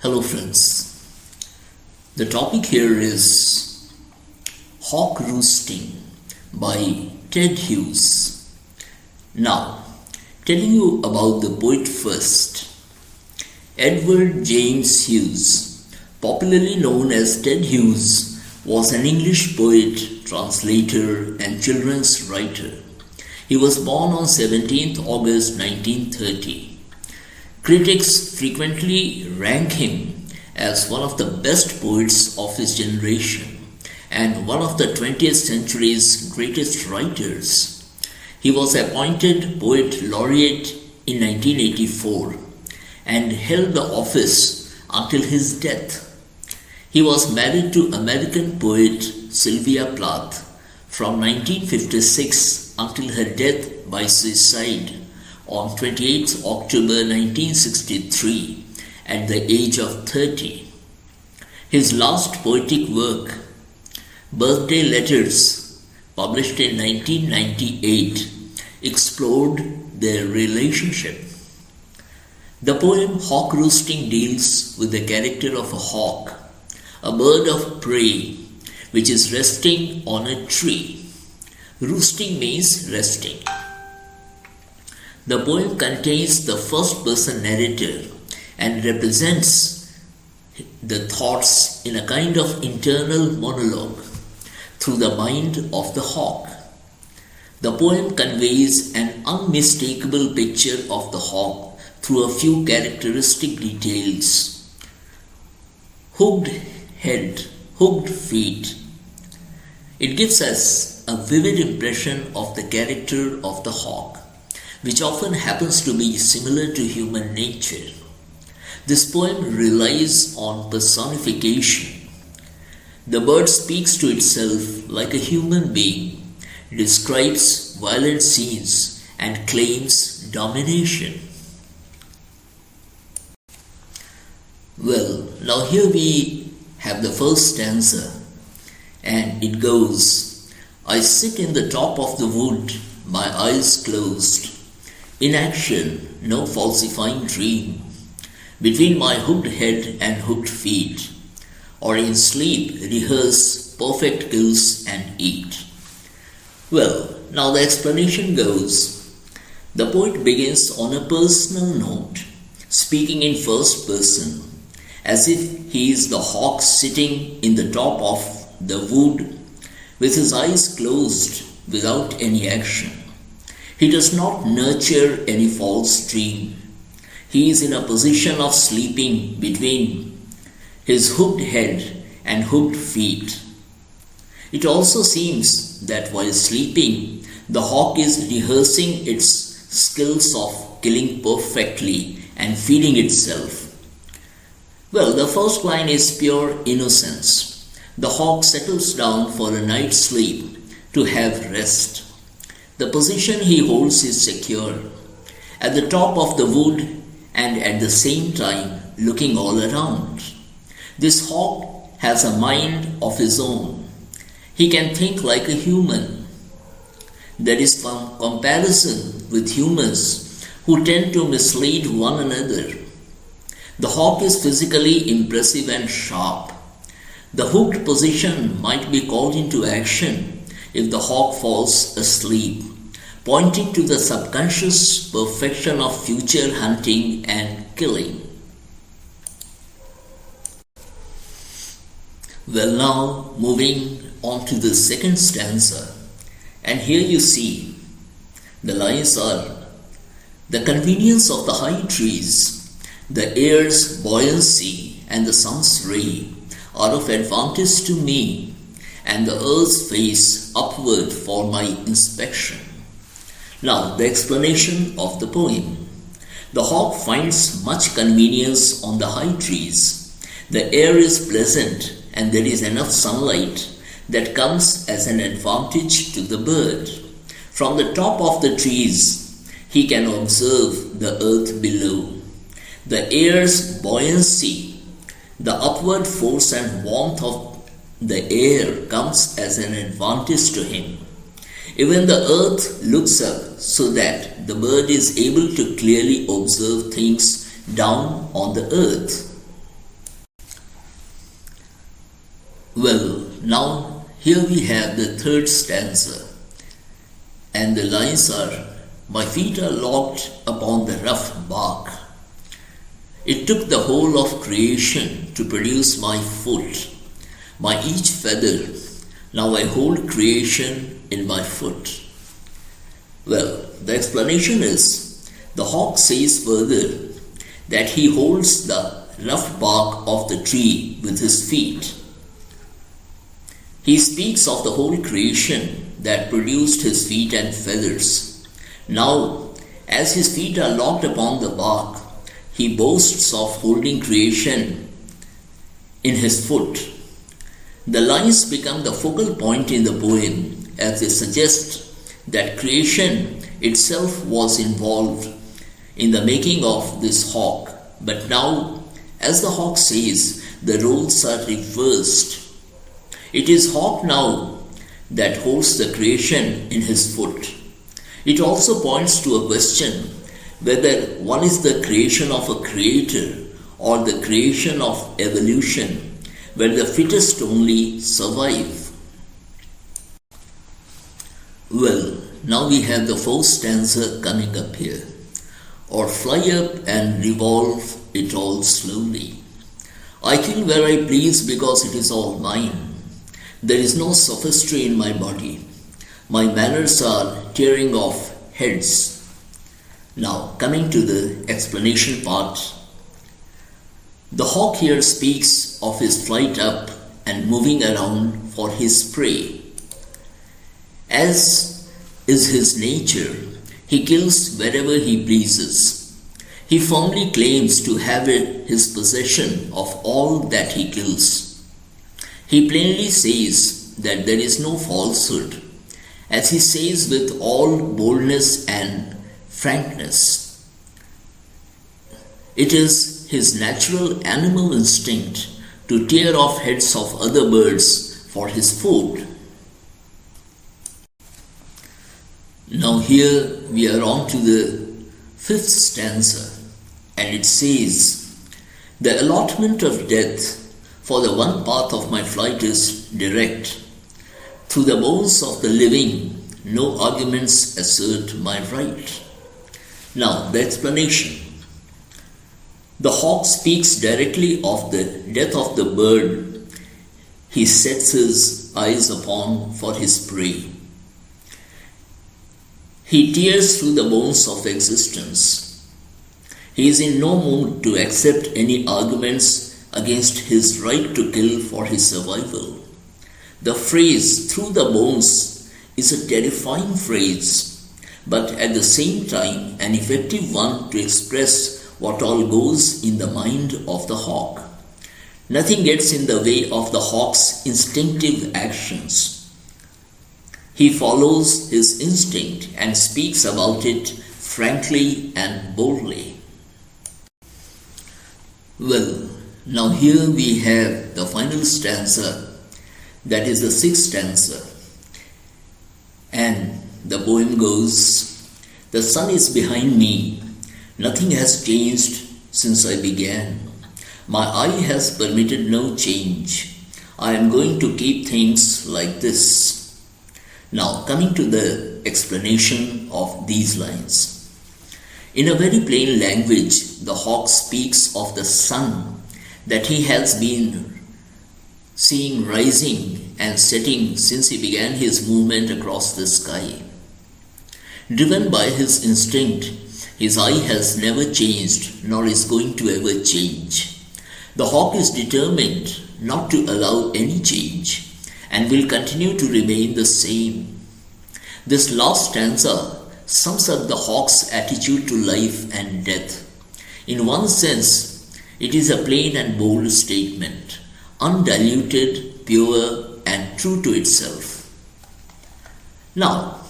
Hello friends, the topic here is Hawk Roosting by Ted Hughes. Now, telling you about the poet first. Edward James Hughes, popularly known as Ted Hughes, was an English poet, translator and children's writer. He was born on 17th August 1930. Critics frequently rank him as one of the best poets of his generation and one of the 20th century's greatest writers. He was appointed Poet Laureate in 1984 and held the office until his death. He was married to American poet Sylvia Plath from 1956 until her death by suicide on 28 October 1963 at the age of 30. His last poetic work, Birthday Letters, published in 1998, explored their relationship. The poem Hawk Roosting deals with the character of a hawk, a bird of prey which is resting on a tree. Roosting means resting. The poem contains the first-person narrator and represents the thoughts in a kind of internal monologue through the mind of the hawk. The poem conveys an unmistakable picture of the hawk through a few characteristic details. Hooked head, hooked feet. It gives us a vivid impression of the character of the hawk, which often happens to be similar to human nature. This poem relies on personification. The bird speaks to itself like a human being, describes violent scenes, and claims domination. Well, now here we have the first stanza, and it goes, I sit in the top of the wood, my eyes closed. In action, no falsifying dream, between my hooked head and hooked feet, or in sleep rehearse perfect kills and eat. Well, now the explanation goes, the poet begins on a personal note, speaking in first person, as if he is the hawk sitting in the top of the wood with his eyes closed without any action. He does not nurture any false dream. He is in a position of sleeping between his hooked head and hooked feet. It also seems that while sleeping, the hawk is rehearsing its skills of killing perfectly and feeding itself. Well, the first line is pure innocence. The hawk settles down for a night's sleep to have rest. The position he holds is secure, at the top of the wood and at the same time looking all around. This hawk has a mind of his own. He can think like a human. There is some comparison with humans who tend to mislead one another. The hawk is physically impressive and sharp. The hooked position might be called into action if the hawk falls asleep, pointing to the subconscious perfection of future hunting and killing. Well, now moving on to the second stanza, and here you see the lines are, the convenience of the high trees, the air's buoyancy and the sun's ray are of advantage to me, and the earth's face upward for my inspection. Now, the explanation of the poem. The hawk finds much convenience on the high trees. The air is pleasant and there is enough sunlight that comes as an advantage to the bird. From the top of the trees, he can observe the earth below. The air's buoyancy, the upward force and warmth of the air comes as an advantage to him. Even the earth looks up so that the bird is able to clearly observe things down on the earth. Well, now here we have the third stanza, and the lines are: my feet are locked upon the rough bark. It took the whole of creation to produce my foot, my each feather. Now I hold creation in my foot. Well, the explanation is, the hawk says further that he holds the rough bark of the tree with his feet. He speaks of the whole creation that produced his feet and feathers. Now, as his feet are locked upon the bark, he boasts of holding creation in his foot. The lines become the focal point in the poem as they suggest that creation itself was involved in the making of this hawk. But now, as the hawk says, the roles are reversed. It is hawk now that holds the creation in his foot. It also points to a question whether one is the creation of a creator or the creation of evolution, where the fittest only survive. Well, now we have the fourth stanza coming up here. Or fly up and revolve it all slowly. I kill where I please because it is all mine. There is no sophistry in my body. My manners are tearing off heads. Now, coming to the explanation part. The hawk here speaks of his flight up and moving around for his prey. As is his nature, he kills wherever he pleases. He firmly claims to have his possession of all that he kills. He plainly says that there is no falsehood, as he says with all boldness and frankness. It is his natural animal instinct to tear off heads of other birds for his food. Now here we are on to the fifth stanza, and it says, the allotment of death for the one path of my flight is direct. Through the bones of the living, no arguments assert my right. Now the explanation. The hawk speaks directly of the death of the bird he sets his eyes upon for his prey. He tears through the bones of existence. He is in no mood to accept any arguments against his right to kill for his survival. The phrase "through the bones" is a terrifying phrase, but at the same time an effective one to express what all goes in the mind of the hawk. Nothing gets in the way of the hawk's instinctive actions. He follows his instinct and speaks about it frankly and boldly. Well, now here we have the final stanza, that is the sixth stanza. And the poem goes, the sun is behind me. Nothing has changed since I began. My eye has permitted no change. I am going to keep things like this. Now, coming to the explanation of these lines. In a very plain language, the hawk speaks of the sun that he has been seeing rising and setting since he began his movement across the sky. Driven by his instinct, his eye has never changed nor is going to ever change. The hawk is determined not to allow any change and will continue to remain the same. This last stanza sums up the hawk's attitude to life and death. In one sense, it is a plain and bold statement, undiluted, pure, and true to itself. Now,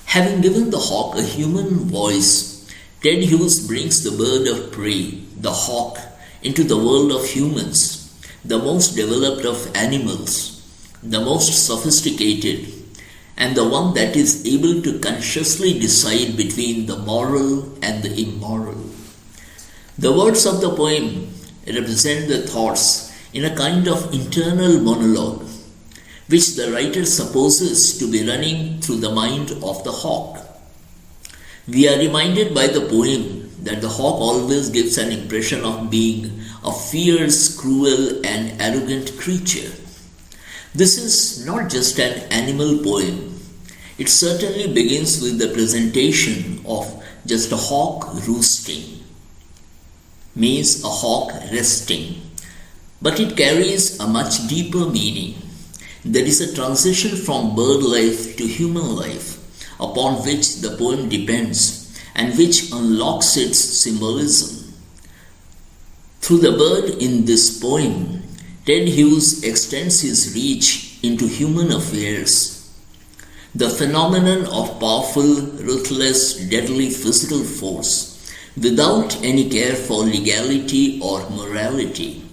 having given the hawk a human voice, Ted Hughes brings the bird of prey, the hawk, into the world of humans, the most developed of animals, the most sophisticated, and the one that is able to consciously decide between the moral and the immoral. The words of the poem represent the thoughts in a kind of internal monologue, which the writer supposes to be running through the mind of the hawk. We are reminded by the poem that the hawk always gives an impression of being a fierce, cruel, and arrogant creature. This is not just an animal poem. It certainly begins with the presentation of just a hawk roosting, means a hawk resting, but it carries a much deeper meaning. There is a transition from bird life to human life upon which the poem depends and which unlocks its symbolism. Through the bird in this poem, Ted Hughes extends his reach into human affairs. The phenomenon of powerful, ruthless, deadly physical force without any care for legality or morality,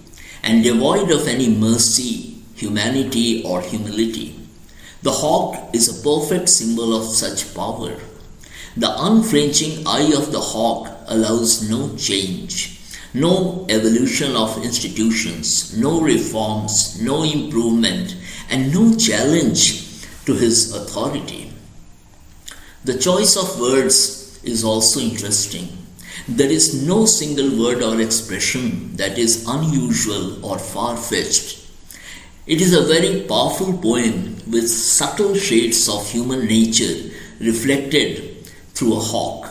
and devoid of any mercy, humanity, or humility. The hawk is a perfect symbol of such power. The unflinching eye of the hawk allows no change, no evolution of institutions, no reforms, no improvement, and no challenge to his authority. The choice of words is also interesting. There is no single word or expression that is unusual or far-fetched. It is a very powerful poem with subtle shades of human nature reflected through a hawk.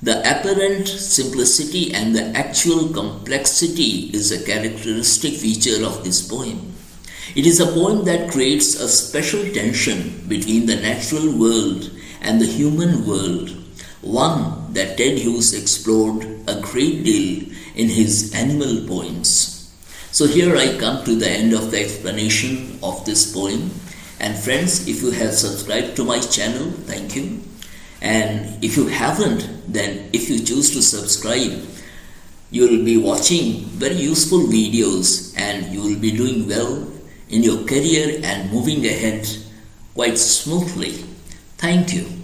The apparent simplicity and the actual complexity is a characteristic feature of this poem. It is a poem that creates a special tension between the natural world and the human world, one that Ted Hughes explored a great deal in his animal poems. So here I come to the end of the explanation of this poem. And friends, if you have subscribed to my channel, thank you. And if you haven't, then if you choose to subscribe, you will be watching very useful videos and you will be doing well in your career and moving ahead quite smoothly. Thank you.